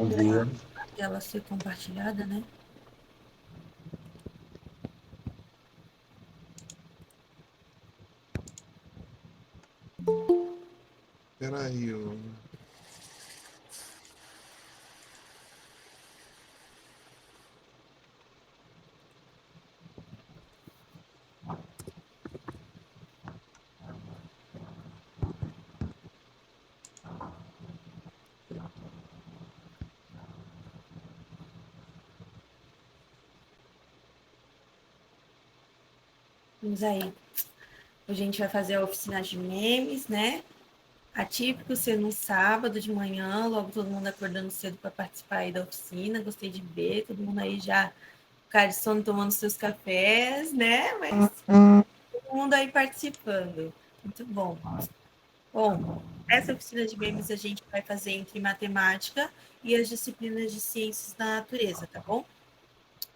Bom dia. A tela ser compartilhada, né? Peraí, Vamos aí. Hoje a gente vai fazer a oficina de memes, né? Atípico ser no sábado de manhã, logo todo mundo acordando cedo para participar aí da oficina. Gostei de ver, todo mundo aí já, cara de sono, tomando seus cafés, né? Mas todo mundo aí participando. Muito bom. Bom, essa oficina de memes a gente vai fazer entre matemática e as disciplinas de ciências da natureza, tá bom?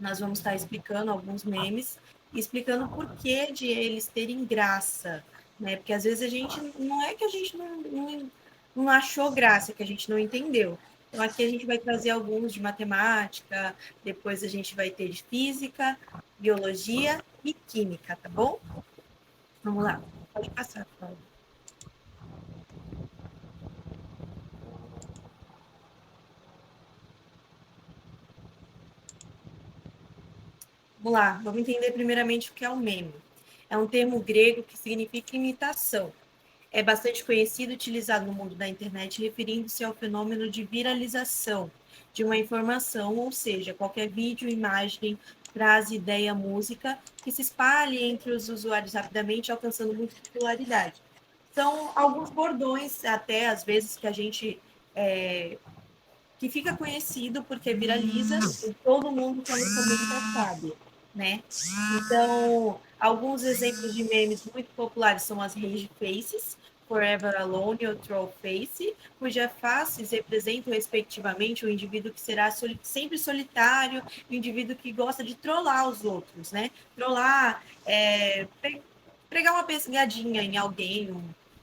Nós vamos estar explicando alguns memes e explicando o porquê de eles terem graça, né? Porque às vezes a gente não é que a gente não achou graça, que a gente não entendeu. Então aqui a gente vai trazer alguns de matemática, depois a gente vai ter de física, biologia e química, tá bom? Vamos lá, pode passar, Cláudia. Vamos lá, vamos entender primeiramente o que é o meme. É um termo grego que significa imitação. É bastante conhecido e utilizado no mundo da internet, referindo-se ao fenômeno de viralização de uma informação, ou seja, qualquer vídeo, imagem, frase, ideia, música, que se espalhe entre os usuários rapidamente, alcançando muita popularidade. São alguns bordões, até às vezes, que a gente que fica conhecido porque viraliza e todo mundo quando comenta sabe, né? Então, alguns exemplos de memes muito populares são as rage faces, Forever Alone ou Troll Face, cujas faces representam respectivamente o indivíduo que será sempre solitário e o indivíduo que gosta de trollar os outros, né? Trollar, pregar uma pesgadinha em alguém,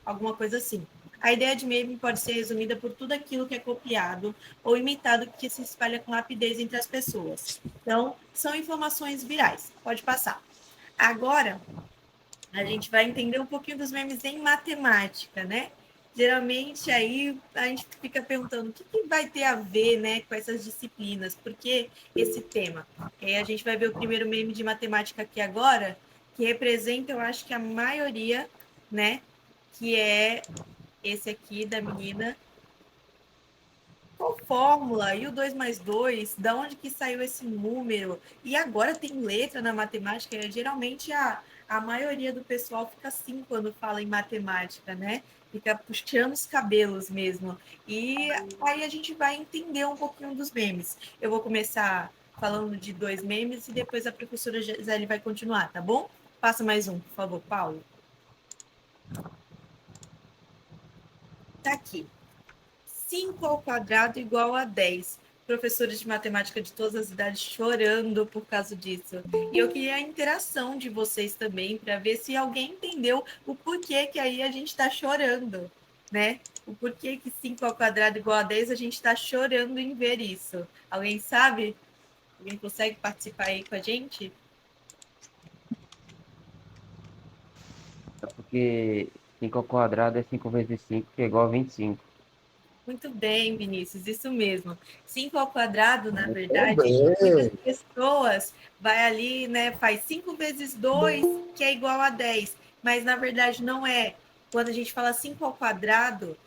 alguma coisa assim. A ideia de meme pode ser resumida por tudo aquilo que é copiado ou imitado que se espalha com rapidez entre as pessoas. Então, são informações virais. Pode passar. Agora, a gente vai entender um pouquinho dos memes em matemática, né? Geralmente aí a gente fica perguntando o que vai ter a ver, né, com essas disciplinas, por que esse tema? E aí a gente vai ver o primeiro meme de matemática aqui agora, que representa, eu acho que a maioria, né, que é esse aqui da menina. Qual fórmula? E o 2 mais 2? Da onde que saiu esse número? E agora tem letra na matemática. Geralmente a maioria do pessoal fica assim quando fala em matemática, né? Fica puxando os cabelos mesmo. E aí a gente vai entender um pouquinho dos memes. Eu vou começar falando de 2 memes e depois a professora Gisele vai continuar, tá bom? Passa mais um, por favor, Paulo. Tá aqui. 5 ao quadrado igual a 10. Professores de matemática de todas as idades chorando por causa disso. E eu queria a interação de vocês também, para ver se alguém entendeu o porquê que aí a gente está chorando, né? O porquê que 5 ao quadrado igual a 10 a gente está chorando em ver isso. Alguém sabe? Alguém consegue participar aí com a gente? É porque 5 ao quadrado é 5 vezes 5, que é igual a 25. Muito bem, Vinícius, isso mesmo. 5 ao quadrado, na muito verdade, muitas bem. pessoas vai ali, né, faz 5 vezes 2, que é igual a 10, mas na verdade não é. Quando a gente fala 5 ao quadrado,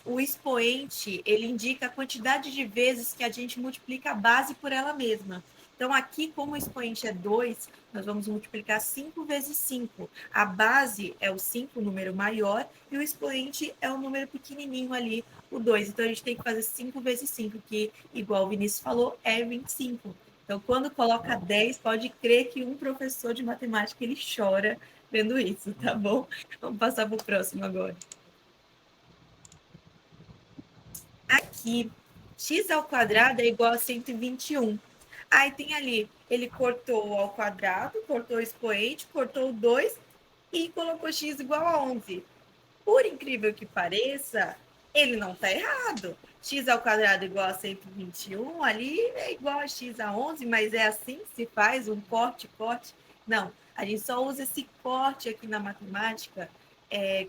o expoente, ele indica a quantidade de vezes que a gente multiplica a base por ela mesma. Então, aqui, como o expoente é 2, nós vamos multiplicar 5 vezes 5. A base é o 5, o número maior, e o expoente é o número pequenininho ali, o 2. Então, a gente tem que fazer 5 vezes 5, que, igual o Vinícius falou, é 25. Então, quando coloca 10, pode crer que um professor de matemática ele chora vendo isso, tá bom? Vamos passar para o próximo agora. Aqui, x ao quadrado é igual a 121. Aí tem ali, ele cortou ao quadrado, cortou o expoente, cortou o 2 e colocou x igual a 11. Por incrível que pareça, ele não está errado. X ao quadrado igual a 121, ali é igual a x a 11, mas é assim que se faz um corte. Não, a gente só usa esse corte aqui na matemática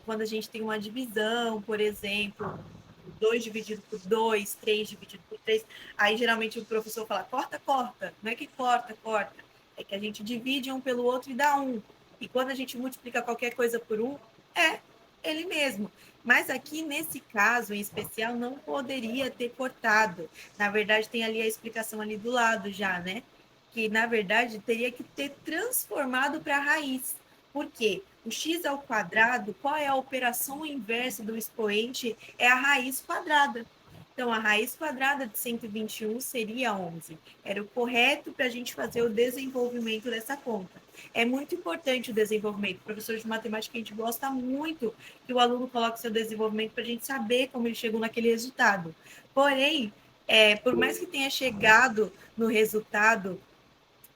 quando a gente tem uma divisão, por exemplo, 2 dividido por 2, 3 dividido por 3. Aí, geralmente, o professor fala, corta. Não é que corta. É que a gente divide um pelo outro e dá 1. E quando a gente multiplica qualquer coisa por 1, é ele mesmo. Mas aqui, nesse caso em especial, não poderia ter cortado. Na verdade, tem ali a explicação ali do lado já, né? Que, na verdade, teria que ter transformado para a raiz. Por quê? O x ao quadrado, qual é a operação inversa do expoente? É a raiz quadrada. Então, a raiz quadrada de 121 seria 11. Era o correto para a gente fazer o desenvolvimento dessa conta. É muito importante o desenvolvimento. Professor de matemática, a gente gosta muito que o aluno coloque seu desenvolvimento para a gente saber como ele chegou naquele resultado. Porém, por mais que tenha chegado no resultado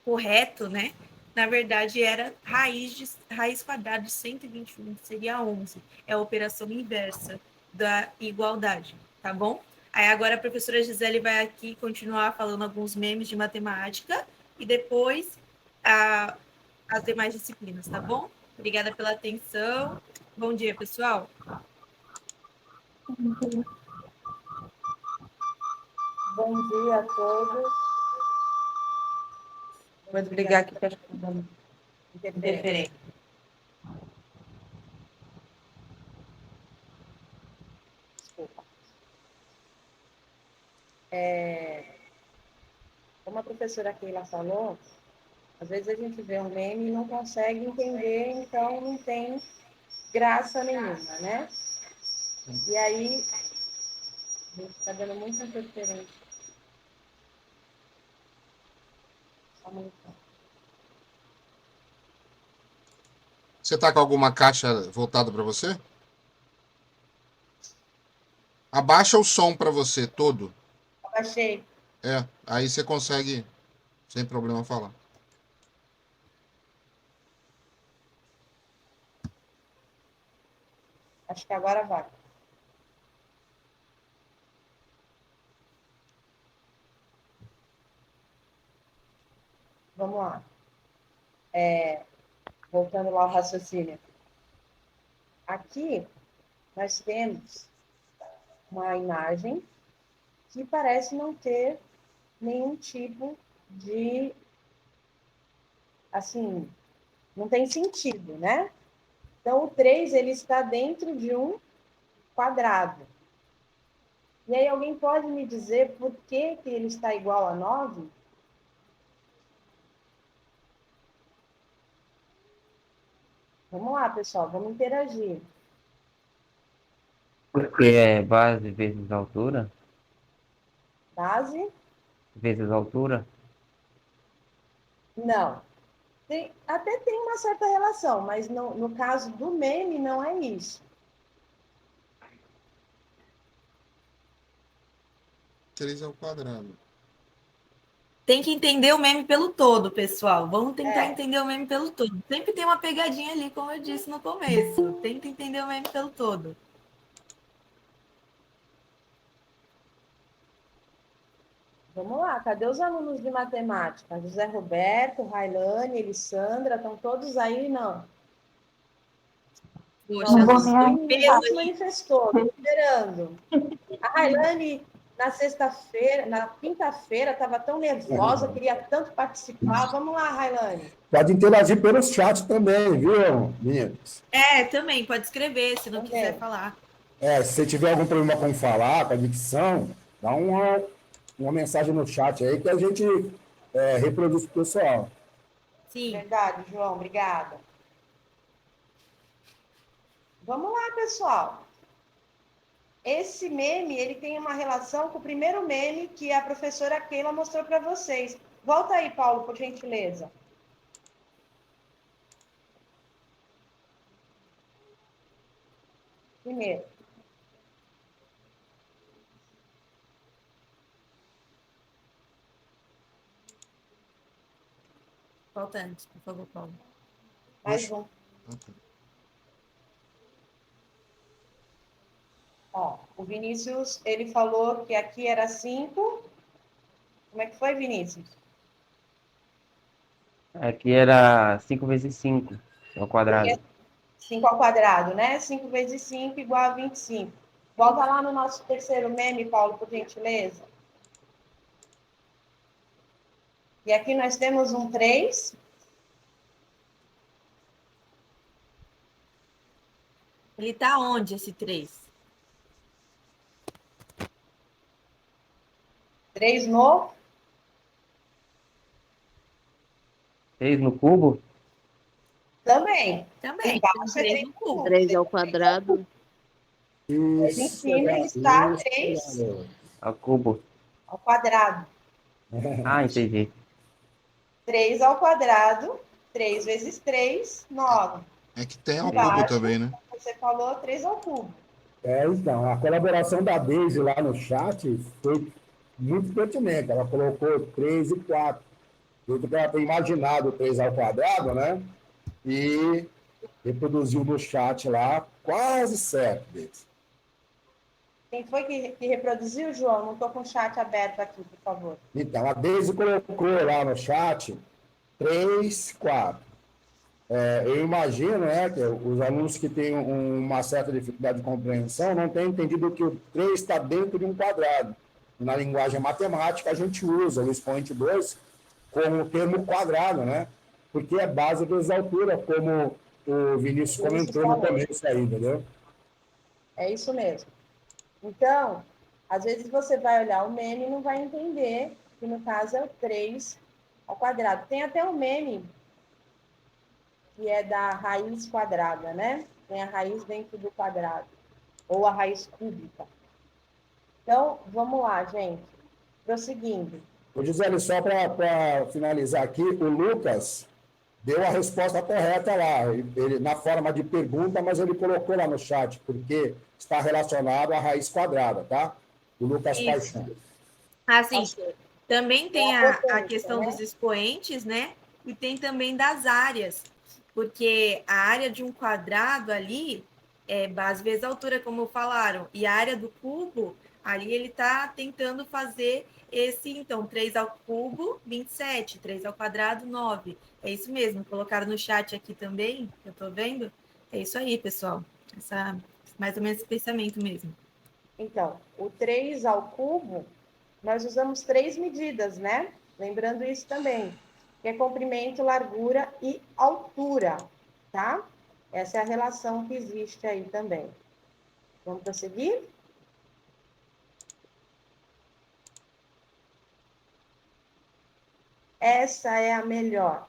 correto, né? Na verdade, era raiz quadrada de 121, que seria 11. É a operação inversa da igualdade, tá bom? Aí agora a professora Gisele vai aqui continuar falando alguns memes de matemática e depois as demais disciplinas, tá bom? Obrigada pela atenção. Bom dia, pessoal. Bom dia a todos. Vou desligar aqui, que acho que está dando interferência. Desculpa. Como a professora Keila falou, às vezes a gente vê um meme e não consegue entender, então não tem graça nenhuma, né? E aí, a gente está dando muita interferência. Só um minutinho. Você tá com alguma caixa voltada para você? Abaixa o som para você todo. Abaixei. Aí você consegue sem problema falar. Acho que agora vai. Vamos lá. Voltando lá ao raciocínio. Aqui, nós temos uma imagem que parece não ter nenhum tipo de, assim, não tem sentido, né? Então, o 3, ele está dentro de um quadrado. E aí, alguém pode me dizer por que ele está igual a 9? Vamos lá, pessoal, vamos interagir. Porque é base vezes altura, Base? vezes altura. Não. Até tem uma certa relação, mas no caso do meme, não é isso. 3 ao quadrado. Tem que entender o meme pelo todo, pessoal. Vamos tentar É. entender o meme pelo todo. Sempre tem uma pegadinha ali, como eu disse no começo. Tenta entender o meme pelo todo. Vamos lá, cadê os alunos de matemática? José Roberto, Railane, Elissandra, estão todos aí? Não. Poxa, Não, alunos do ninguém peso se aí. manifestou, estou esperando. A Railane, na sexta-feira, na quinta-feira, estava tão nervosa, queria tanto participar. Vamos lá, Railane. Pode interagir pelo chat também, viu, meninos? Também, pode escrever, se não quiser Também. falar. Se você tiver algum problema com falar, com a dicção, dá uma mensagem no chat aí que a gente reproduz para o pessoal. Sim. Verdade, João, obrigada. Vamos lá, pessoal. Esse meme, ele tem uma relação com o primeiro meme que a professora Keila mostrou para vocês. Volta aí, Paulo, por gentileza. Primeiro. Volta antes, por favor, Paulo. Mais um. Ó, o Vinícius, ele falou que aqui era 5. Como é que foi, Vinícius? Aqui era 5 vezes 5 ao quadrado. 5 ao quadrado, né? 5 vezes 5 igual a 25. Volta lá no nosso terceiro meme, Paulo, por gentileza. E aqui nós temos um 3. Ele tá onde, esse 3? 3 no 6 no cubo? também. Também, Embaixo é 3 3 no cubo. 3 ao quadrado. Mas em Isso, cima garoto, está isso, 3 garoto. Ao cubo. ao quadrado. Ah, entendi. 3 ao quadrado, 3 vezes 3, 9. É que tem ao cubo Embaixo, também, né? você falou 3 ao cubo. Então, a colaboração da Deise lá no chat foi muito pertinente. Ela colocou 3 e 4. Porque ela tem imaginado 3 ao quadrado, né? E reproduziu no chat lá, quase certo, Deise. Quem foi que reproduziu, João? Não estou com o chat aberto aqui, por favor. Então, a Deise colocou lá no chat 3, 4. Eu imagino, né, que os alunos que têm uma certa dificuldade de compreensão não têm entendido que o 3 está dentro de um quadrado. Na linguagem matemática, a gente usa o expoente 2 como o termo quadrado, né? Porque é base das alturas, como o Vinícius comentou no começo aí, entendeu? É isso mesmo. Então, às vezes você vai olhar o meme e não vai entender que, no caso, é o 3 ao quadrado. Tem até um meme que é da raiz quadrada, né? Tem a raiz dentro do quadrado, ou a raiz cúbica. Então, vamos lá, gente. Prosseguindo. Ô, Gisele, só para finalizar aqui, o Lucas deu a resposta correta lá, ele, na forma de pergunta, mas ele colocou lá no chat, porque está relacionado à raiz quadrada, tá? O Lucas Isso. Paixão. Assim, também tem a potência, questão né? dos expoentes, né? E tem também das áreas, porque a área de um quadrado ali é base vezes altura, como falaram, e a área do cubo, ali ele está tentando fazer esse, então, 3 ao cubo, 27, 3 ao quadrado, 9. É isso mesmo, colocaram no chat aqui também, eu estou vendo. É isso aí, pessoal. Mais ou menos esse pensamento mesmo. Então, o 3 ao cubo, nós usamos 3 medidas, né? Lembrando isso também, que é comprimento, largura e altura, tá? Essa é a relação que existe aí também. Vamos prosseguir? Essa é a melhor.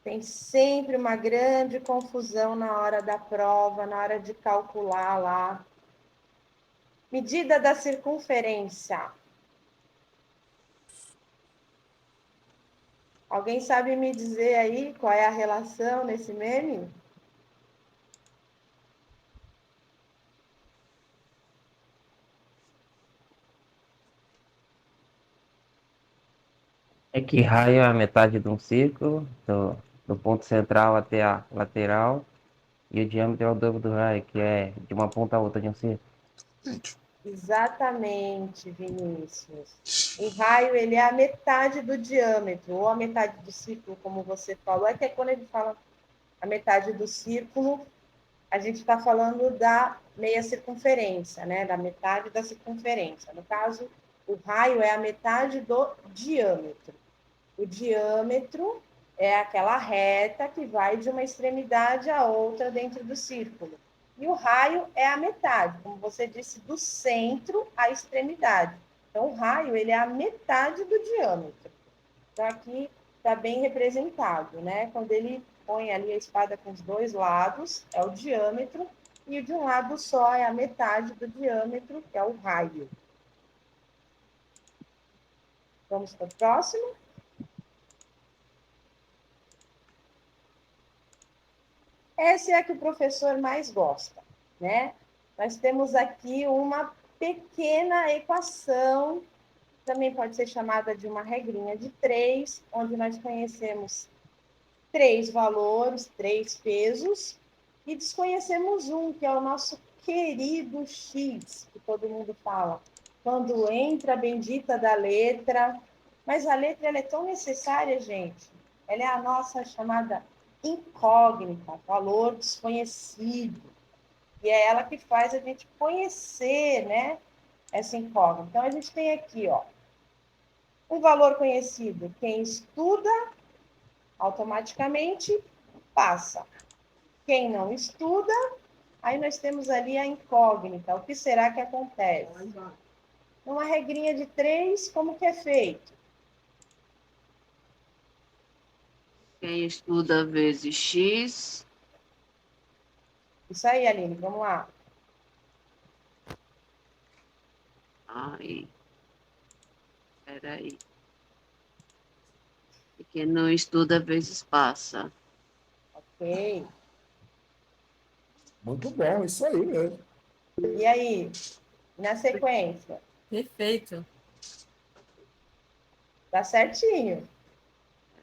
Tem sempre uma grande confusão na hora da prova, na hora de calcular lá. Medida da circunferência. Alguém sabe me dizer aí qual é a relação nesse meme? É que raio é a metade de um círculo, do ponto central até a lateral, e o diâmetro é o dobro do raio, que é de uma ponta a outra de um círculo. Gente, Exatamente, Vinícius. O raio, ele é a metade do diâmetro, ou a metade do círculo, como você falou. É que quando ele fala a metade do círculo, a gente está falando da meia circunferência, né? Da metade da circunferência. No caso, o raio é a metade do diâmetro. O diâmetro é aquela reta que vai de uma extremidade à outra dentro do círculo. E o raio é a metade, como você disse, do centro à extremidade. Então, o raio, ele é a metade do diâmetro. Então, aqui está bem representado, né? Quando ele põe ali a espada com os dois lados, é o diâmetro, e de um lado só é a metade do diâmetro, que é o raio. Vamos para o próximo? Essa é a que o professor mais gosta, né? Nós temos aqui uma pequena equação, também pode ser chamada de uma regrinha de 3, onde nós conhecemos 3 valores, 3 pesos, e desconhecemos um, que é o nosso querido X, que todo mundo fala. Quando entra a bendita da letra. Mas a letra ela é tão necessária, gente. Ela é a nossa chamada incógnita, valor desconhecido. E é ela que faz a gente conhecer, né, essa incógnita. Então, a gente tem aqui, ó, um valor conhecido. Quem estuda, automaticamente passa. Quem não estuda, aí nós temos ali a incógnita. O que será que acontece? Uma regrinha de 3, como que é feito? Quem estuda vezes X. Isso aí, Aline, vamos lá. Ai, peraí. E quem não estuda vezes passa. Ok. Muito bom, isso aí mesmo. E aí, na sequência? Perfeito. Tá certinho.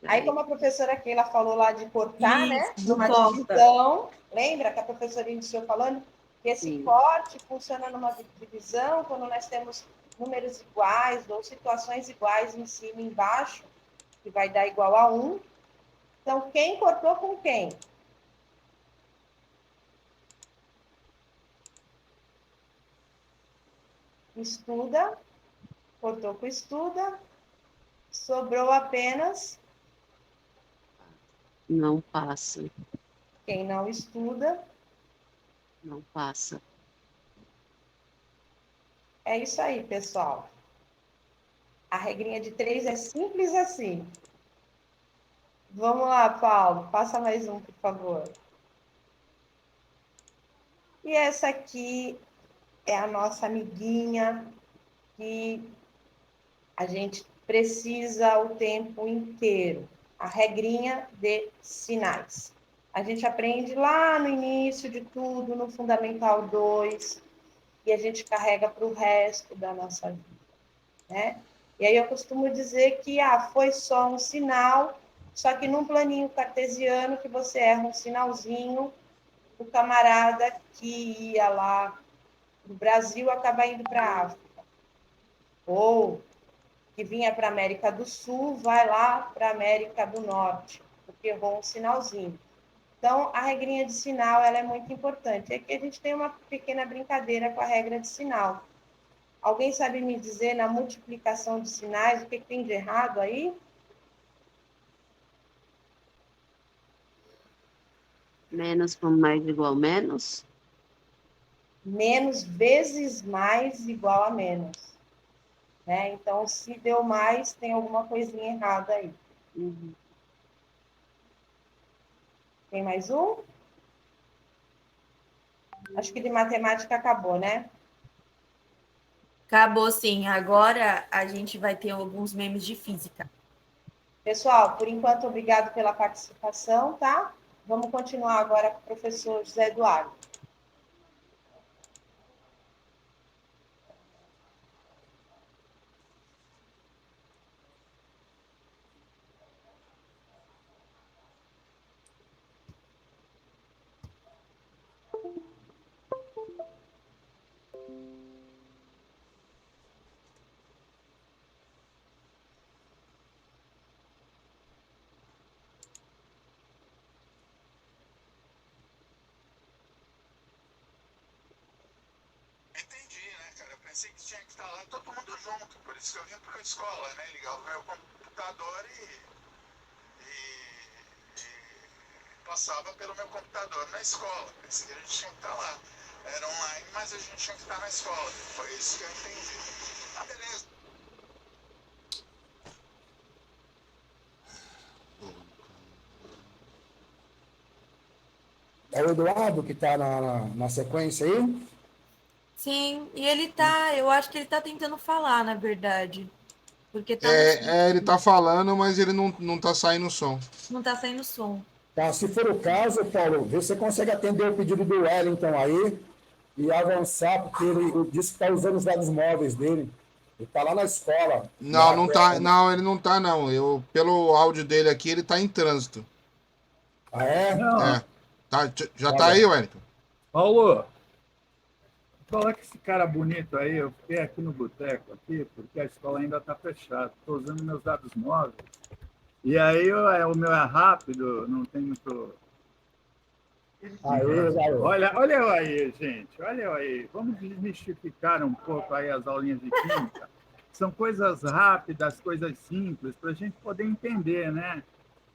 Aí, como a professora Keila falou lá de cortar, né? Isso, Numa corta. divisão. Lembra que a professora iniciou falando que esse Sim. corte funciona numa divisão quando nós temos números iguais ou situações iguais em cima e embaixo, que vai dar igual a 1. Então, quem cortou com quem? Estuda, cortou com estuda, sobrou apenas Não passa. quem não estuda. Não passa. É isso aí, pessoal. A regrinha de 3 é simples assim. Vamos lá, Paulo. Passa mais um, por favor. E essa aqui é a nossa amiguinha que a gente precisa o tempo inteiro. A regrinha de sinais. A gente aprende lá no início de tudo, no Fundamental 2, e a gente carrega para o resto da nossa vida, né? E aí eu costumo dizer que foi só um sinal, só que num planinho cartesiano que você erra um sinalzinho, o camarada que ia lá do Brasil acaba indo para a África. Ou que vinha para a América do Sul, vai lá para a América do Norte, porque errou um sinalzinho. Então, a regrinha de sinal ela é muito importante. Aqui a gente tem uma pequena brincadeira com a regra de sinal. Alguém sabe me dizer, na multiplicação de sinais, o que tem de errado aí? Menos com mais igual menos. Menos vezes mais igual a menos. Né? Então, se deu mais, tem alguma coisinha errada aí. Uhum. Tem mais um? Acho que de matemática acabou, né? Acabou sim. Agora a gente vai ter alguns memes de física. Pessoal, por enquanto, obrigado pela participação, tá? Vamos continuar agora com o professor José Eduardo. Entendi, né, cara? Eu pensei que tinha que estar lá todo mundo junto, por isso que eu vim para a escola, né? Ligava o meu computador e passava pelo meu computador na escola. Pensei que a gente tinha que estar lá. Era online, mas a gente tinha que estar na escola. Foi isso que eu entendi. Ah, beleza. É o Eduardo que está na sequência aí? Sim, e eu acho que ele tá tentando falar, na verdade. Porque tá no som. Ele tá falando, mas ele não tá saindo o som. Não tá saindo som. Tá, se for o caso, Paulo, vê se você consegue atender o pedido do Wellington aí e avançar, porque ele disse que está usando os dados móveis dele. Ele está lá na escola. Não, Lá não que tá. Não, ele não tá, não. Pelo áudio dele aqui, ele tá em trânsito. Ah, é? É. Tá, já tá Olha. aí, Wellington? Paulo, Coloca esse cara bonito aí, eu fiquei aqui no boteco, aqui, porque a escola ainda está fechada. Estou usando meus dados móveis. E aí o meu é rápido, não tem muito. Aí, garoto. Olha eu aí, gente, olha eu aí. Vamos desmistificar um pouco aí as aulinhas de química. São coisas rápidas, coisas simples, para a gente poder entender, né?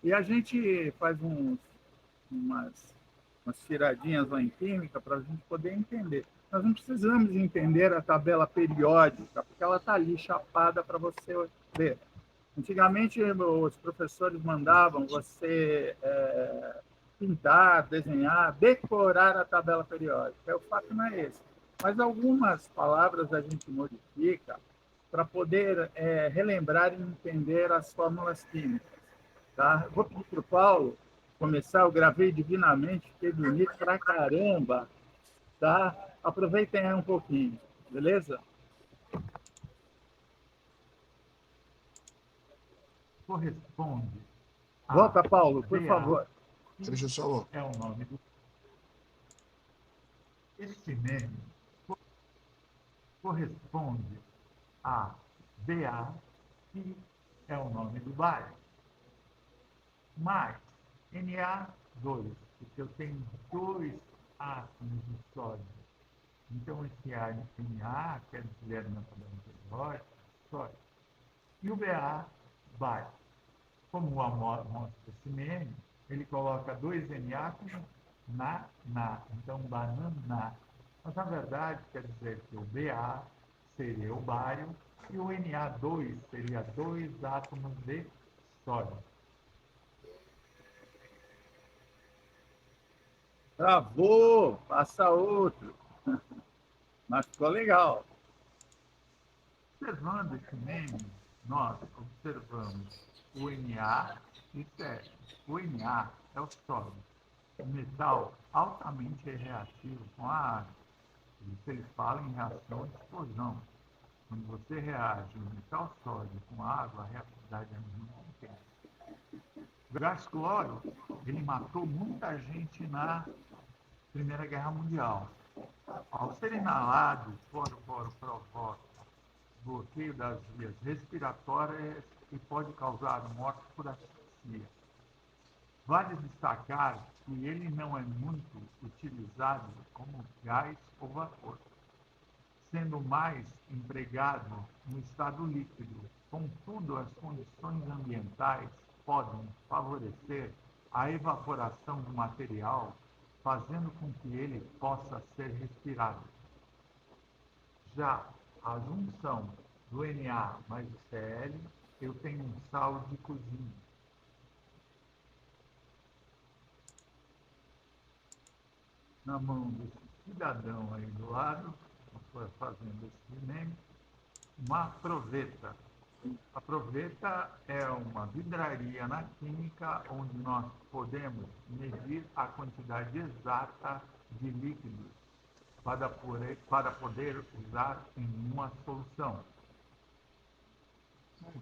E a gente faz umas tiradinhas lá em química para a gente poder entender. Nós não precisamos entender a tabela periódica, porque ela está ali chapada para você ver. Antigamente, os professores mandavam você pintar, desenhar, decorar a tabela periódica. O fato não é esse. Mas algumas palavras a gente modifica para poder relembrar e entender as fórmulas químicas. Tá? Vou pedir para o Paulo começar. Eu gravei divinamente, fiquei bonito pra caramba. Tá? Aproveitem aí um pouquinho, beleza? Corresponde. Volta, Paulo, por favor. Deixa eu só. É o nome do. Esse meme corresponde a BA, que é o nome do bairro, mais Na2, porque eu tenho 2 átomos de sódio. Então, esse A em Na quer dizer na tabela periódica, sódio. E o BA vai. Como o amor mostra esse meme, ele coloca 2 Na como na. Então, banana. Mas, na verdade, quer dizer que o BA seria o bário e o Na2 seria 2 átomos de sódio. Travou, passa outro. Mas ficou legal. Observando esse meme, nós observamos o Na e sério. O Na é o sódio, um metal altamente reativo com a água. Por isso ele fala em reação de explosão. Quando você reage um metal sódio com água, a reatividade é muito intensa. O gás cloro, ele matou muita gente na Primeira Guerra Mundial. Ao ser inalado, o cloro provoca bloqueio das vias respiratórias e pode causar morte por asfixia. Vale destacar que ele não é muito utilizado como gás ou vapor, sendo mais empregado no estado líquido. Contudo, as condições ambientais podem favorecer a evaporação do material, fazendo com que ele possa ser respirado. Já a junção do Na mais o Cl, eu tenho um sal de cozinha. Na mão desse cidadão aí do lado, fazendo esse meme, uma proveta. A proveta é uma vidraria na química onde nós podemos medir a quantidade exata de líquidos para poder usar em uma solução.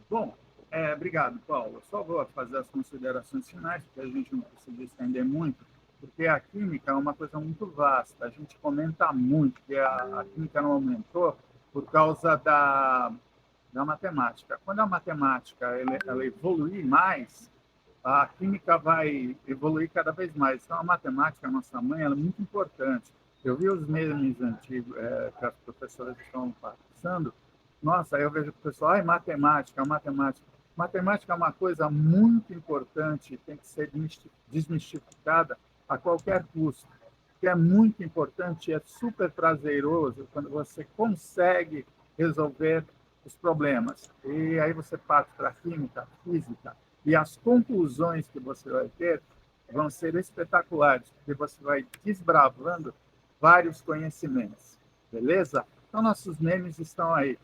Bom, obrigado, Paulo. Só vou fazer as considerações finais, porque a gente não precisa estender muito, porque a química é uma coisa muito vasta. A gente comenta muito que a química não aumentou por causa da matemática. Quando a matemática ela evoluir mais, a química vai evoluir cada vez mais. Então, a matemática, a nossa mãe, ela é muito importante. Eu vi os memes antigos que as professoras estão passando. Nossa, aí eu vejo o pessoal, matemática. Matemática é uma coisa muito importante, tem que ser desmistificada a qualquer custo, que é muito importante, é super prazeroso quando você consegue resolver os problemas. E aí você parte para a química, física, e as conclusões que você vai ter vão ser espetaculares, porque você vai desbravando vários conhecimentos. Beleza? Então, nossos memes estão aí.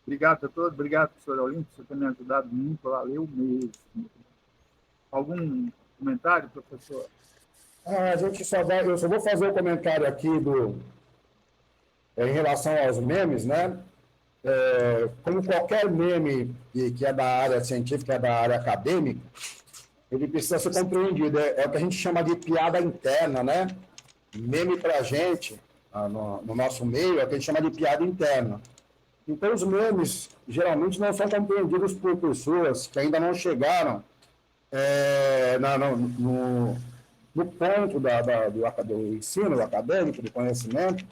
Obrigado a todos, obrigado, professor Olimpo, por ter me ajudado muito, valeu mesmo. Algum comentário, professor? A gente eu só vou fazer um comentário aqui em relação aos memes, né? Como qualquer meme que é da área científica, é da área acadêmica, ele precisa ser compreendido. É o que a gente chama de piada interna, né? Meme para a gente, no nosso meio é o que a gente chama de piada interna. Então, os memes geralmente não são compreendidos por pessoas que ainda não chegaram no ponto do ensino acadêmico, do conhecimento,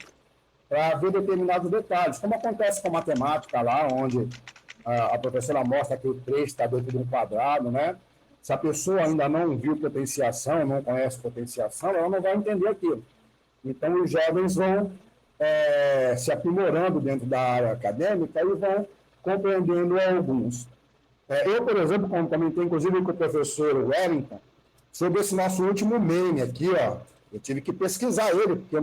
para ver determinados detalhes, como acontece com a matemática lá, onde a professora mostra que o 3 está dentro de um quadrado, né? Se a pessoa ainda não viu potenciação, não conhece potenciação, ela não vai entender aquilo. Então, os jovens vão se aprimorando dentro da área acadêmica e vão compreendendo alguns. Eu, por exemplo, como comentei, inclusive, com o professor Wellington, sobre esse nosso último meme aqui, ó, eu tive que pesquisar ele, porque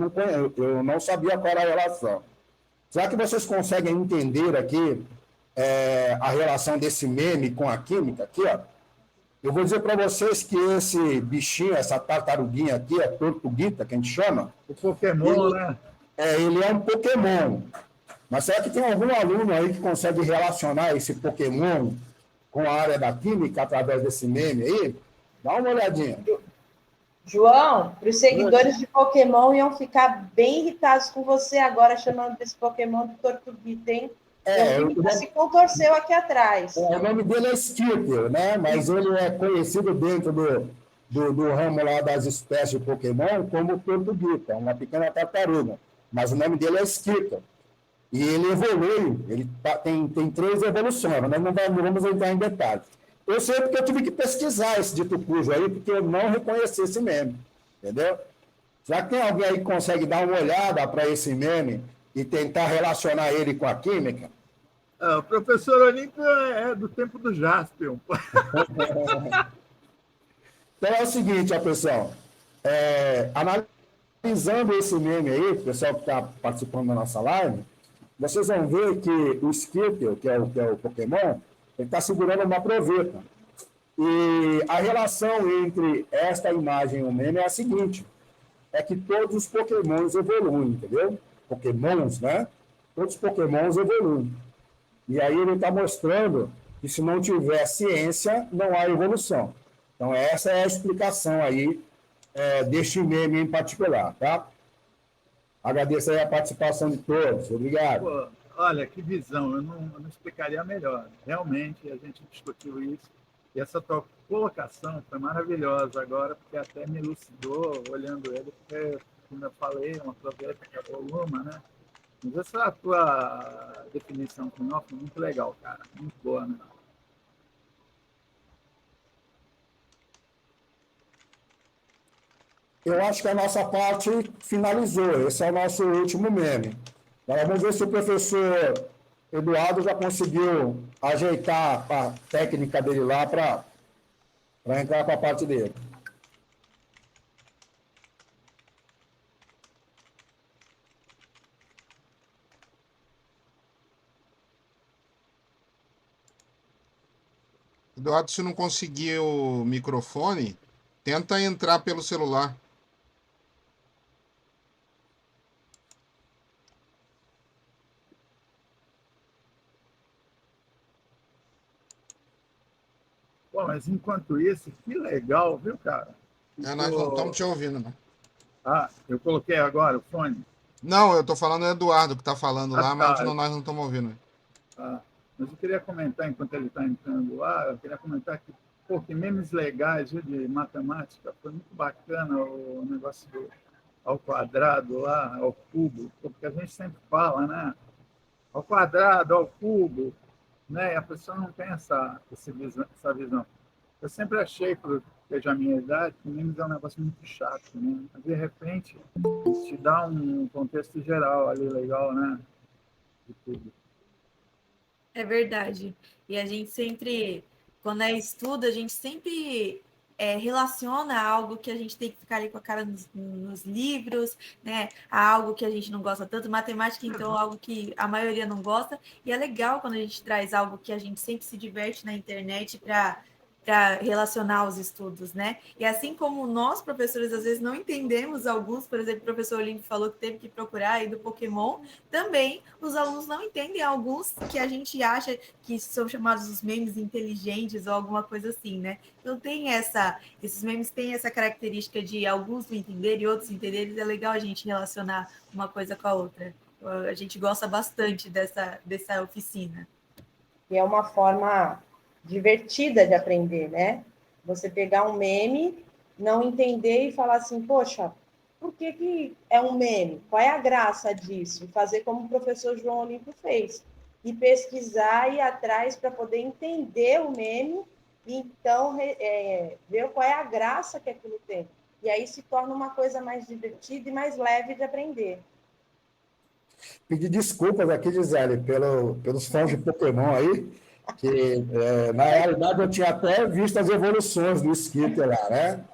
eu não sabia qual era a relação. Será que vocês conseguem entender aqui a relação desse meme com a química aqui, ó? Eu vou dizer para vocês que esse bichinho, essa tartaruguinha aqui, a tortuguita, que a gente chama... O Pokémon, né? Ele é um Pokémon. Mas será que tem algum aluno aí que consegue relacionar esse Pokémon com a área da química através desse meme aí? Dá uma olhadinha. João, os seguidores de Pokémon iam ficar bem irritados com você agora, chamando desse Pokémon de Tortuguita, hein? Se contorceu aqui atrás. O nome dele é Skittle, né? Mas ele é conhecido dentro do ramo lá das espécies de Pokémon como Tortuguita, uma pequena tartaruga. Mas o nome dele é Skittle. E ele evolui, ele tem 3 evoluções, mas não vamos entrar em detalhes. Eu sei porque eu tive que pesquisar esse dito cujo aí, porque eu não reconheci esse meme, entendeu? Já que tem alguém aí que consegue dar uma olhada para esse meme e tentar relacionar ele com a química? O professor Olímpio é do tempo do Jaspion. Então é o seguinte, pessoal, analisando esse meme aí, o pessoal que está participando da nossa live, vocês vão ver que o Skittle, que é o Pokémon, ele está segurando uma proveta. E a relação entre esta imagem e o meme é a seguinte, é que todos os Pokémons evoluem, entendeu? Pokémons, né? Todos os Pokémons evoluem. E aí ele está mostrando que se não tiver ciência, não há evolução. Então essa é a explicação aí deste meme em particular, tá? Agradeço aí a participação de todos. Obrigado. Pô, olha, que visão. Eu não explicaria melhor. Realmente, a gente discutiu isso. E essa tua colocação foi maravilhosa agora, porque até me elucidou olhando ele, porque, como eu falei, uma proveta que é voluma, né? Mas essa tua definição final foi muito legal, cara. Muito boa, né? Eu acho que a nossa parte finalizou. Esse é o nosso último meme. Agora vamos ver se o professor Eduardo já conseguiu ajeitar a técnica dele lá para entrar com a parte dele. Eduardo, se não conseguir o microfone, tenta entrar pelo celular. Pô, mas enquanto isso, que legal, viu, cara? Nós não estamos te ouvindo, né? Ah, eu coloquei agora o fone? Não, eu estou falando do Eduardo que está falando lá, mas tá. nós não estamos ouvindo. Mas eu queria comentar, enquanto ele está entrando lá, eu queria comentar que, pô, que memes legais de matemática, foi muito bacana o negócio ao quadrado lá, ao cubo, porque a gente sempre fala, né? Ao quadrado, ao cubo, né? E a pessoa não tem essa visão. Eu sempre achei, por ter a minha idade, que memes é um negócio muito chato, né? Mas, de repente, te dá um contexto geral ali legal, né? De tudo. É verdade. E a gente sempre, quando estuda, a gente sempre relaciona algo que a gente tem que ficar ali com a cara nos livros, né? A algo que a gente não gosta tanto. Matemática, então, é algo que a maioria não gosta. E é legal quando a gente traz algo que a gente sempre se diverte na internet para para relacionar os estudos, né? E assim como nós, professores, às vezes não entendemos alguns, por exemplo, o professor Olímpio falou que teve que procurar aí do Pokémon, também os alunos não entendem alguns que a gente acha que são chamados os memes inteligentes ou alguma coisa assim, né? Então esses memes têm essa característica de alguns não entenderem e outros entenderem, é legal a gente relacionar uma coisa com a outra. A gente gosta bastante dessa oficina. E é uma forma divertida de aprender, né? Você pegar um meme, não entender e falar assim, poxa, por que é um meme? Qual é a graça disso? Fazer como o professor João Olímpio fez. E pesquisar e ir atrás para poder entender o meme e então ver qual é a graça que aquilo tem. E aí se torna uma coisa mais divertida e mais leve de aprender. Pedir desculpas aqui, Gisele, pelos fãs de Pokémon aí, que na realidade eu tinha até visto as evoluções do Skitter lá, né?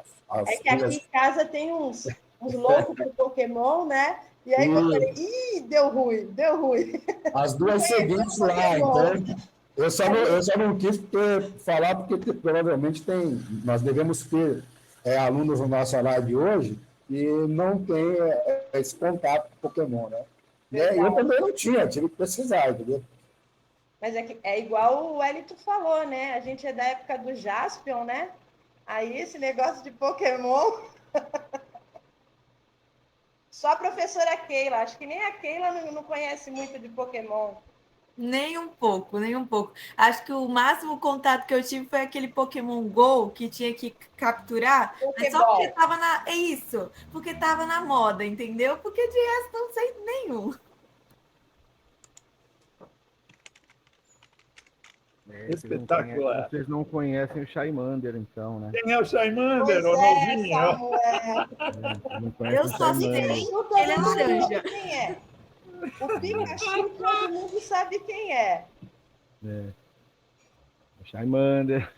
É que aqui em casa tem uns loucos de Pokémon, né? E aí eu falei, deu ruim. As duas seguintes lá, então. Eu só não quis falar, porque provavelmente nós devemos ter alunos no nosso live hoje e não tem esse contato com Pokémon, né? Eu também não tinha, tive que pesquisar, entendeu? Mas é igual o Wellington falou, né? A gente é da época do Jaspion, né? Aí esse negócio de Pokémon... Só a professora Keila. Acho que nem a Keila não conhece muito de Pokémon. Nem um pouco. Acho que o máximo contato que eu tive foi aquele Pokémon Go que tinha que capturar, mas só porque estava porque estava na moda, entendeu? Porque de resto não sei nenhum. Espetacular. Vocês não conhecem o Charmander, então, né? Quem é o Charmander? Pois O novinho? Eu só sei ele é laranja. Quem é? O Pikachu, todo mundo sabe quem é. O Charmander.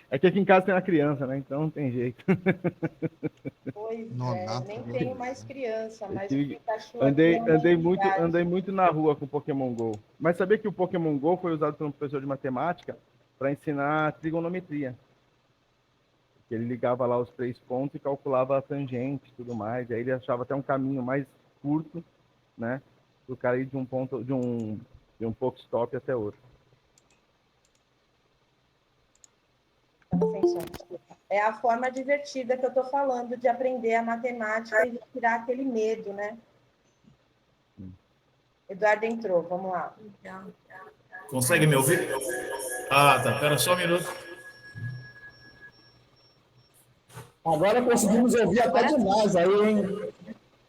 É que aqui em casa tem uma criança, né? Então não tem jeito. Pois nem tenho mais criança, mas o Pikachu... Andei muito na rua com o Pokémon GO. Mas sabia que o Pokémon GO foi usado por um professor de matemática para ensinar trigonometria. Ele ligava lá os 3 pontos e calculava a tangente e tudo mais. E aí ele achava até um caminho mais curto, né? Para o cara ir de um ponto, de um Pokestop até outro. É a forma divertida que eu estou falando de aprender a matemática e tirar aquele medo, né? Eduardo entrou, vamos lá. Consegue me ouvir? Ah, tá. Espera só um minuto. Agora conseguimos ouvir até demais aí, hein?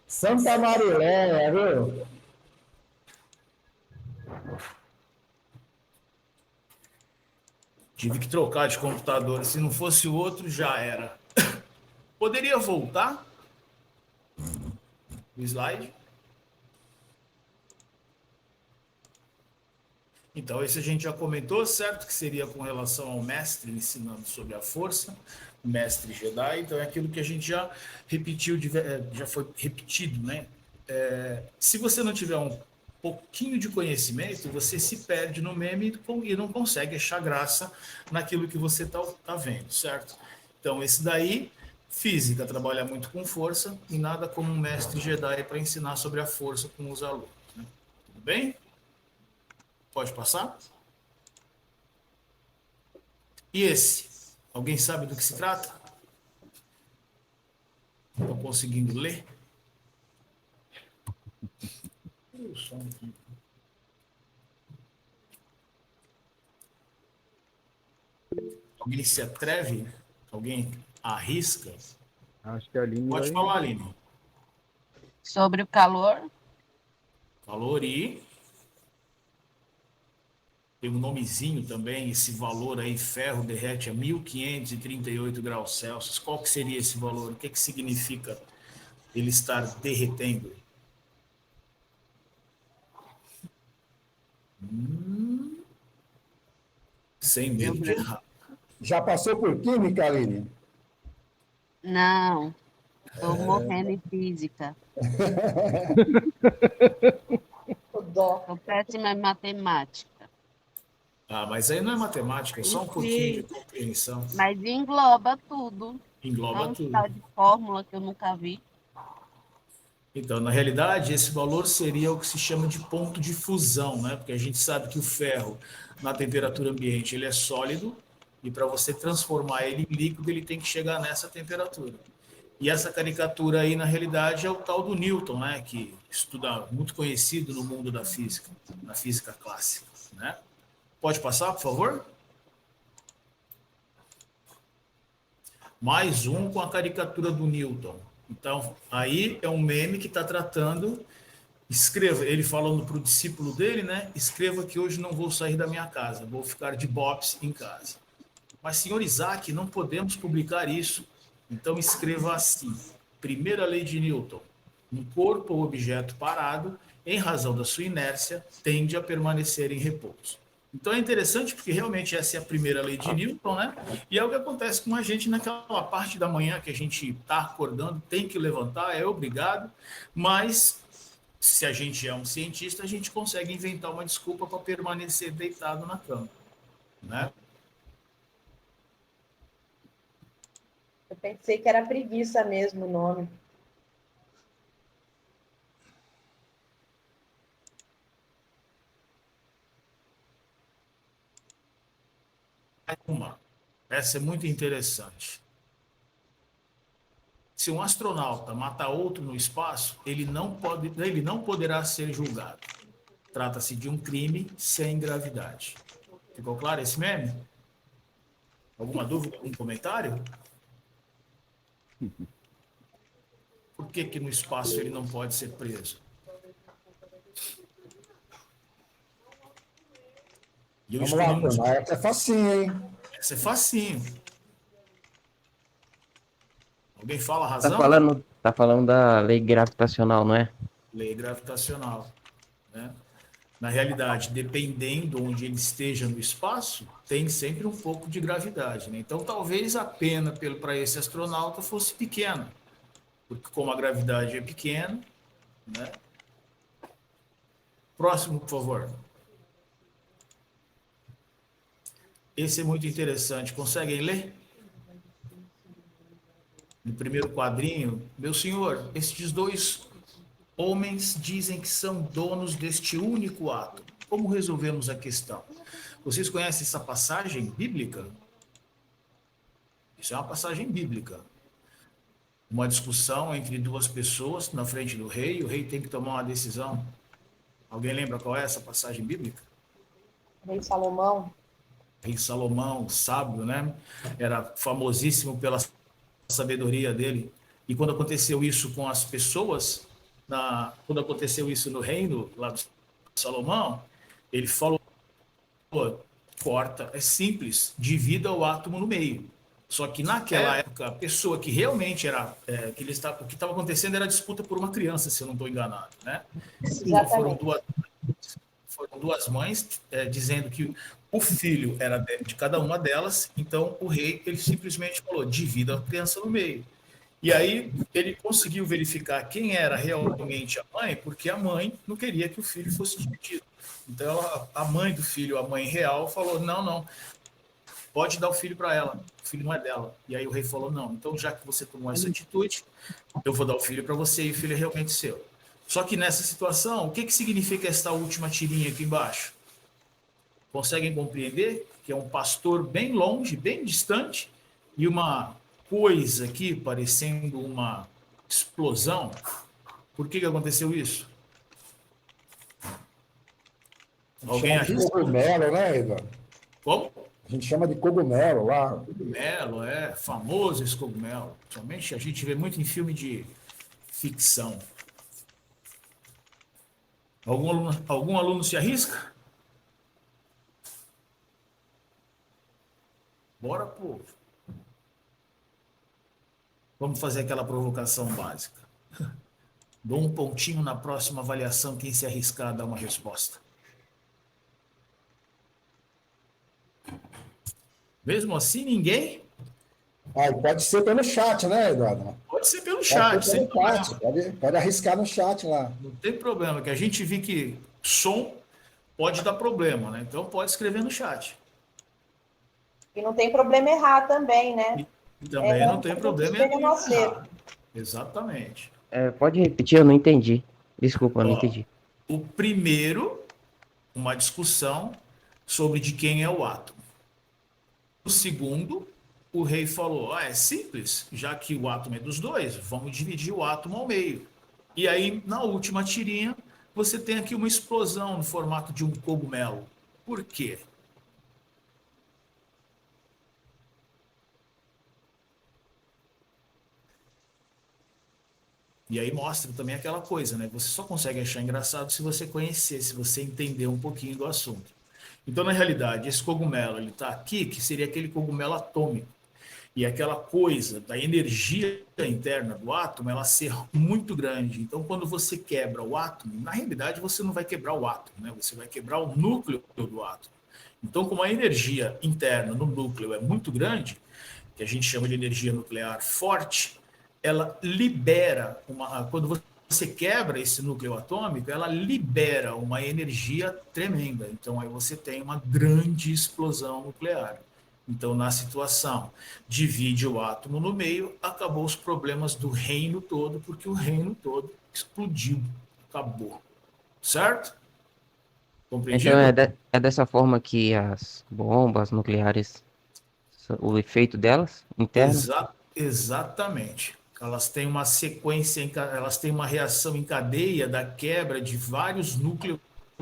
Santa Mariléia, viu? Tive que trocar de computador. Se não fosse o outro, já era. Poderia voltar o slide? Então, esse a gente já comentou, certo? Que seria com relação ao mestre ensinando sobre a força, mestre Jedi. Então, é aquilo que a gente já repetiu, já foi repetido, né? Se você não tiver um pouquinho de conhecimento, você se perde no meme e não consegue achar graça naquilo que você tá vendo, certo? Então, esse daí, física, trabalha muito com força e nada como um mestre Jedi para ensinar sobre a força com os alunos, né? Tudo bem? Pode passar? E esse? Alguém sabe do que se trata? Estão conseguindo ler? Alguém se atreve? Alguém arrisca? Acho que a Aline Pode falar, Aline. Sobre o calor. Calor e... Tem um nomezinho também, esse valor aí, ferro derrete a 1538 graus Celsius. Qual que seria esse valor? O que significa ele estar derretendo? Sem medo de errar. Já passou por química, Aline? Não, estou morrendo em física. Estou péssima em matemática. Ah, mas aí não é matemática, é só um pouquinho de compreensão. Mas engloba tudo. Engloba Não tudo. está de fórmula que eu nunca vi. Então, na realidade, esse valor seria o que se chama de ponto de fusão, né? Porque a gente sabe que o ferro, na temperatura ambiente, ele é sólido, e para você transformar ele em líquido, ele tem que chegar nessa temperatura. E essa caricatura aí, na realidade, é o tal do Newton, né? Que estuda, muito conhecido no mundo da física, na física clássica, né? Pode passar, por favor? Mais um com a caricatura do Newton. Então, aí é um meme que está tratando. Escreva, ele falando para o discípulo dele, né? Escreva que hoje não vou sair da minha casa, vou ficar de bops em casa. Mas, senhor Isaac, não podemos publicar isso. Então, escreva assim: primeira lei de Newton. Um corpo ou objeto parado, em razão da sua inércia, tende a permanecer em repouso. Então é interessante porque realmente essa é a primeira lei de Newton, né? E é o que acontece com a gente naquela parte da manhã que a gente está acordando, tem que levantar, é obrigado, mas se a gente é um cientista, a gente consegue inventar uma desculpa para permanecer deitado na cama, né? Eu pensei que era preguiça mesmo o nome. Essa é muito interessante. Se um astronauta matar outro no espaço, ele não poderá ser julgado. Trata-se de um crime sem gravidade. Ficou claro esse meme? Alguma dúvida, algum comentário? Por que no espaço ele não pode ser preso? Vamos lá, turma. Essa é facinho, hein? Essa é facinho. Alguém fala a razão? Tá falando da lei gravitacional, não é? Lei gravitacional, né? Na realidade, dependendo onde ele esteja no espaço, tem sempre um pouco de gravidade, né? Então, talvez a pena para esse astronauta fosse pequena, porque como a gravidade é pequena, né? Próximo, por favor. Esse é muito interessante. Conseguem ler? No primeiro quadrinho, meu senhor, estes dois homens dizem que são donos deste único átomo. Como resolvemos a questão? Vocês conhecem essa passagem bíblica? Isso é uma passagem bíblica. Uma discussão entre duas pessoas na frente do rei, e o rei tem que tomar uma decisão. Alguém lembra qual é essa passagem bíblica? Rei Salomão. Rei Salomão, sábio, né? Era famosíssimo pela sabedoria dele. E quando aconteceu isso com as pessoas, quando aconteceu isso no reino lá de Salomão, ele falou: corta, é simples, divida o átomo no meio. Só que naquela época, a pessoa que realmente era, o que estava acontecendo era a disputa por uma criança, se eu não estou enganado, né? Então, foram duas mães dizendo que o filho era de cada uma delas, então o rei ele simplesmente falou: divida a criança no meio. E aí ele conseguiu verificar quem era realmente a mãe, porque a mãe não queria que o filho fosse dividido. Então a mãe do filho, a mãe real, falou: não, pode dar o filho para ela, o filho não é dela. E aí o rei falou: não, então já que você tomou essa atitude, eu vou dar o filho para você e o filho é realmente seu. Só que nessa situação, o que significa essa última tirinha aqui embaixo? Conseguem compreender que é um pastor bem longe, bem distante, e uma coisa aqui parecendo uma explosão? Por que aconteceu isso? Alguém acha? Cogumelo, né, Eduardo? Como? A gente chama de cogumelo lá. Cogumelo, famoso esse cogumelo. Somente a gente vê muito em filme de ficção. Algum aluno se arrisca? Bora, povo. Vamos fazer aquela provocação básica. Dou um pontinho na próxima avaliação quem se arriscar a dar uma resposta. Mesmo assim, ninguém? Pode ser pelo chat, né, Eduardo? Pode ser pelo chat. Pode arriscar no chat lá. Não tem problema, que a gente viu que som pode dar problema, né? Então pode escrever no chat. E não tem problema errar também, né? E também não tem problema chega no acerto. errar. Exatamente. Pode repetir, eu não entendi. Desculpa, eu não Ó, entendi. o primeiro, uma discussão sobre de quem é o átomo. O segundo, o rei falou, é simples, já que o átomo é dos dois, vamos dividir o átomo ao meio. E aí, na última tirinha, você tem aqui uma explosão no formato de um cogumelo. Por quê? E aí mostra também aquela coisa, né? Você só consegue achar engraçado se você conhecer, se você entender um pouquinho do assunto. Então, na realidade, esse cogumelo, ele está aqui, que seria aquele cogumelo atômico. E aquela coisa da energia interna do átomo, ela ser muito grande. Então, quando você quebra o átomo, na realidade, você não vai quebrar o átomo, né? Você vai quebrar o núcleo do átomo. Então, como a energia interna no núcleo é muito grande, que a gente chama de energia nuclear forte, ela libera quando você quebra esse núcleo atômico, ela libera uma energia tremenda. Então aí você tem uma grande explosão nuclear. Então, na situação, divide o átomo no meio, acabou os problemas do reino todo, porque o reino todo explodiu, acabou. Certo? Compreendido? Então é dessa forma que as bombas nucleares, o efeito delas interno? Exatamente. Elas têm uma sequência, elas têm uma reação em cadeia da quebra de vários núcleos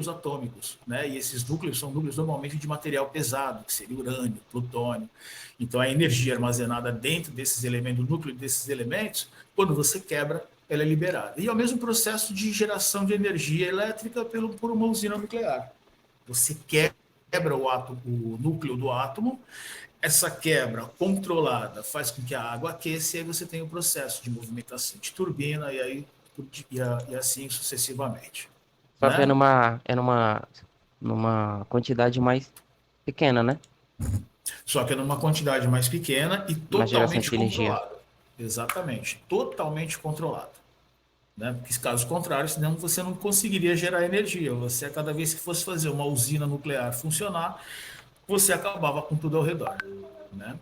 atômicos, né? E esses núcleos são núcleos normalmente de material pesado, que seria urânio, plutônio. Então a energia armazenada dentro desses elementos, do núcleo desses elementos, quando você quebra, ela é liberada. E é o mesmo processo de geração de energia elétrica por uma usina nuclear. Você quebra o núcleo do átomo, essa quebra controlada faz com que a água aqueça e aí você tem o processo de movimentação de turbina e assim sucessivamente. Só Né? que numa quantidade mais pequena, né? Só que é numa quantidade mais pequena e Na geração totalmente de energia. controlada. Exatamente, totalmente controlada. Né? Porque caso contrário, senão você não conseguiria gerar energia. Você, cada vez que fosse fazer uma usina nuclear funcionar, você acabava com tudo ao redor. Né?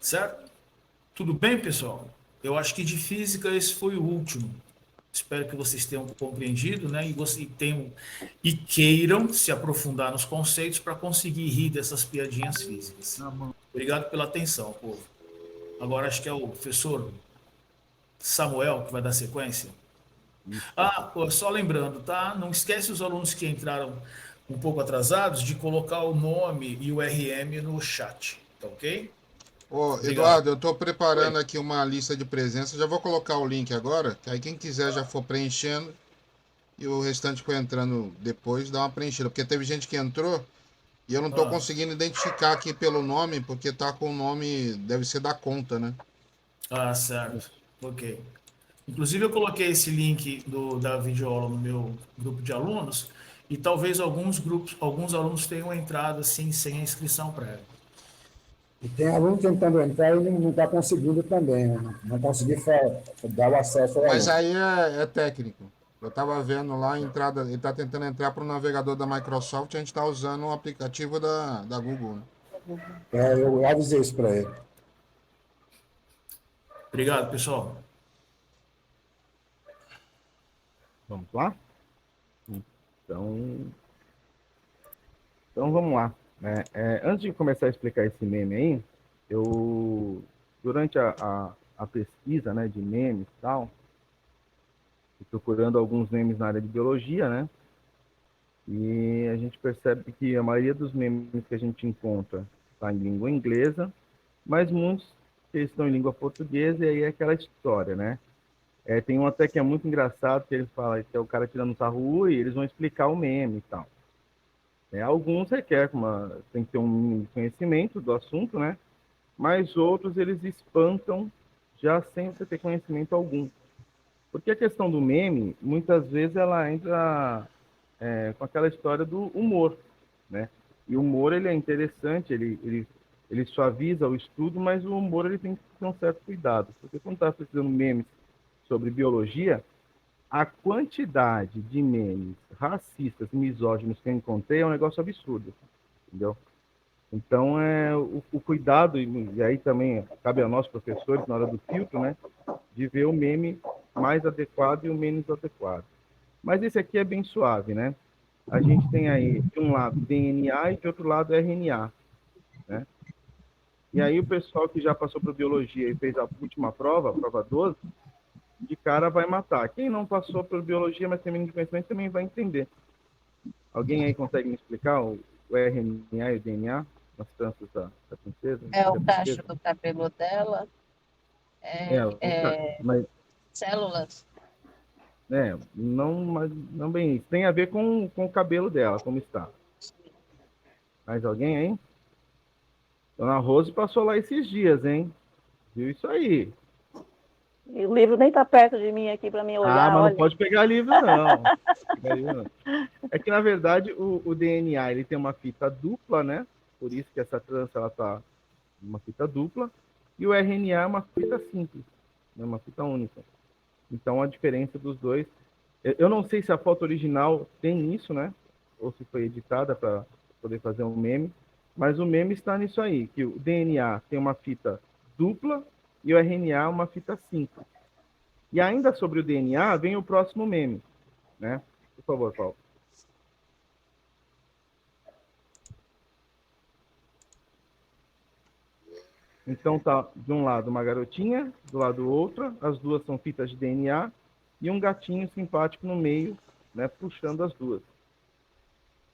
Certo? Tudo bem, pessoal? Eu acho que de física esse foi o último. Espero que vocês tenham compreendido, né? E queiram se aprofundar nos conceitos para conseguir rir dessas piadinhas físicas. Obrigado pela atenção, povo. Agora acho que é o professor Samuel que vai dar sequência. Só lembrando, tá? Não esquece os alunos que entraram um pouco atrasados de colocar o nome e o RM no chat, tá ok? Eduardo, eu estou preparando aqui uma lista de presença. Já vou colocar o link agora, que aí quem quiser já for preenchendo e o restante for entrando depois, dá uma preenchida. Porque teve gente que entrou e eu não estou conseguindo identificar aqui pelo nome, porque tá com o nome, deve ser da conta, né? Certo. Ok. Inclusive eu coloquei esse link da videoaula no meu grupo de alunos e talvez alguns alunos tenham entrado assim sem a inscrição prévia. E tem aluno tentando entrar e não está conseguindo também, né? Não conseguir dar o acesso ao Mas aluno. aí é técnico. Eu estava vendo lá a entrada, ele está tentando entrar para o navegador da Microsoft, a gente está usando um aplicativo da Google. Né? Eu avisei isso para ele. Obrigado, pessoal. Vamos lá? Então vamos lá. Né? Antes de começar a explicar esse meme aí, durante a pesquisa, né, de memes e tal, procurando alguns memes na área de biologia, né? E a gente percebe que a maioria dos memes que a gente encontra está em língua inglesa, mas muitos que estão em língua portuguesa, e aí é aquela história, né? Tem um até que é muito engraçado, que eles falam que é o cara tirando sarrua e eles vão explicar o meme e tal. Alguns requer tem que ter um mínimo de conhecimento do assunto, né? Mas outros eles espantam já sem você ter conhecimento algum. Porque a questão do meme, muitas vezes ela entra com aquela história do humor, né? E o humor ele é interessante, ele suaviza o estudo, mas o humor ele tem que ter um certo cuidado. Porque quando está pesquisando memes sobre biologia, a quantidade de memes racistas e misóginos que eu encontrei é um negócio absurdo, entendeu? Então, o cuidado, e aí também cabe a nós, professores, na hora do filtro, né, de ver o meme mais adequado e o menos adequado. Mas esse aqui é bem suave, né? A gente tem aí, de um lado, DNA e de outro lado, RNA, né? E aí o pessoal que já passou por biologia e fez a última prova, a prova 12, de cara vai matar. Quem não passou por biologia, mas tem mínimo de conhecimento, também vai entender. Alguém aí consegue me explicar o RNA e o DNA? As tranças da princesa? É o Da cacho princesa? do cabelo dela, Mas, células. não bem isso. Tem a ver com o cabelo dela, como está. Mais alguém aí? Dona Rose passou lá esses dias, hein? Viu isso aí? E o livro nem tá perto de mim aqui para mim olhar, Mas olha. não pode pegar livro, não. É que, na verdade, o DNA ele tem uma fita dupla, né? Por isso que essa trança ela tá uma fita dupla. E o RNA é uma fita simples, né? Uma fita única. Então, a diferença dos dois... Eu não sei se a foto original tem isso, né? Ou se foi editada para poder fazer um meme. Mas o meme está nisso aí, que o DNA tem uma fita dupla e o RNA uma fita simples. E ainda sobre o DNA, vem o próximo meme, né? Por favor, Paulo. Então tá, de um lado uma garotinha, do lado outra, as duas são fitas de DNA, e um gatinho simpático no meio, né, puxando as duas.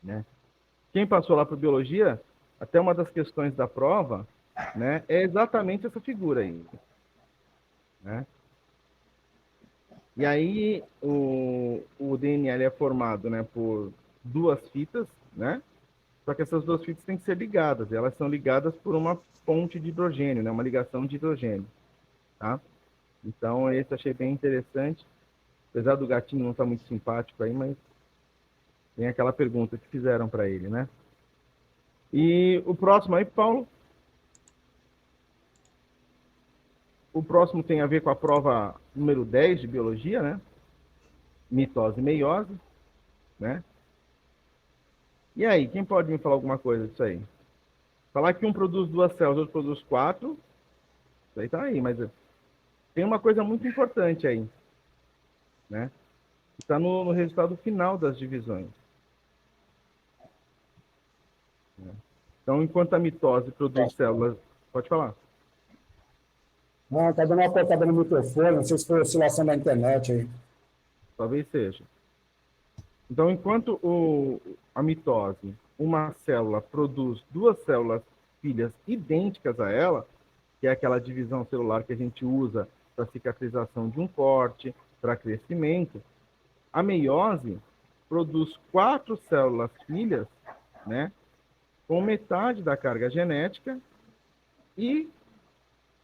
Né? Quem passou lá para biologia, até uma das questões da prova, né, é exatamente essa figura aí. Né? E aí o DNA ele é formado, né, por duas fitas, né? Só que essas duas fitas têm que ser ligadas. Elas são ligadas por uma ponte de hidrogênio, né? Uma ligação de hidrogênio, tá? Então, esse achei bem interessante. Apesar do gatinho não estar muito simpático aí, mas tem aquela pergunta que fizeram para ele, né? E o próximo aí, Paulo? O próximo tem a ver com a prova número 10 de biologia, né? Mitose e meiose, né? E aí, quem pode me falar alguma coisa disso aí? Falar que um produz 2 células, outro produz 4, isso aí tá aí, mas tem uma coisa muito importante aí, né? Está no resultado final das divisões. Então, enquanto a mitose produz células... Pode falar. Não, tá dando uma cortada no microfone, não sei se foi oscilação da internet aí. Talvez seja. Então, enquanto a mitose, uma célula produz 2 células filhas idênticas a ela, que é aquela divisão celular que a gente usa para cicatrização de um corte, para crescimento, a meiose produz 4 células filhas, né, com metade da carga genética e,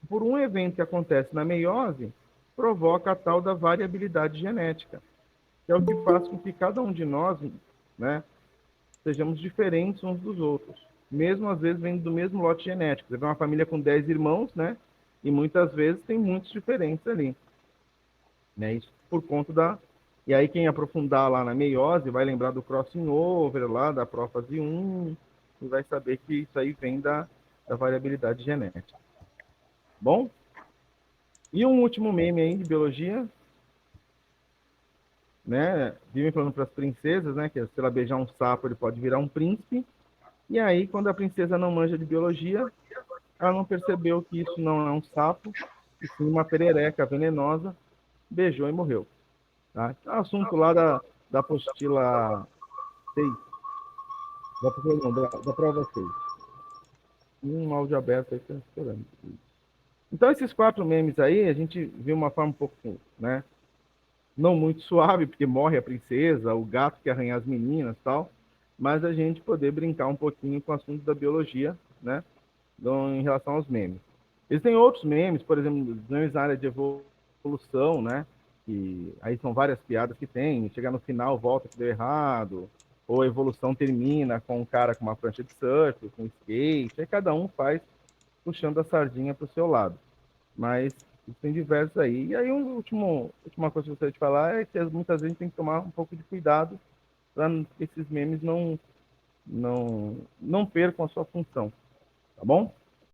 por um evento que acontece na meiose, provoca a tal da variabilidade genética, que é o que faz com que cada um de nós, né, sejamos diferentes uns dos outros, mesmo às vezes vendo do mesmo lote genético. Você vê uma família com 10 irmãos, né, e muitas vezes tem muitos diferentes ali. Né, isso por conta da... E aí quem aprofundar lá na meiose vai lembrar do crossing over lá, da prófase 1, e vai saber que isso aí vem da variabilidade genética. Bom? E um último meme aí de biologia, né? Vivem falando para as princesas, né? Que se ela beijar um sapo, ele pode virar um príncipe. E aí, quando a princesa não manja de biologia, ela não percebeu que isso não é um sapo, e sim uma perereca venenosa, beijou e morreu. Tá? É um assunto lá da apostila 6. Da prova 6. Um áudio aberto aí que está esperando. Então, esses 4 memes aí, a gente viu uma forma um pouco, né? Não muito suave, porque morre a princesa, o gato que arranha as meninas e tal, mas a gente poder brincar um pouquinho com o assunto da biologia, né? Em relação aos memes. Existem outros memes, por exemplo, memes na área de evolução, né? Que aí são várias piadas que tem, chegar no final, volta que deu errado, ou a evolução termina com um cara com uma prancha de surf, com skate, aí cada um faz puxando a sardinha para o seu lado. Mas Tem diversos aí. E aí, última coisa que eu gostaria de falar é que muitas vezes a gente tem que tomar um pouco de cuidado para que esses memes não percam a sua função. Tá bom?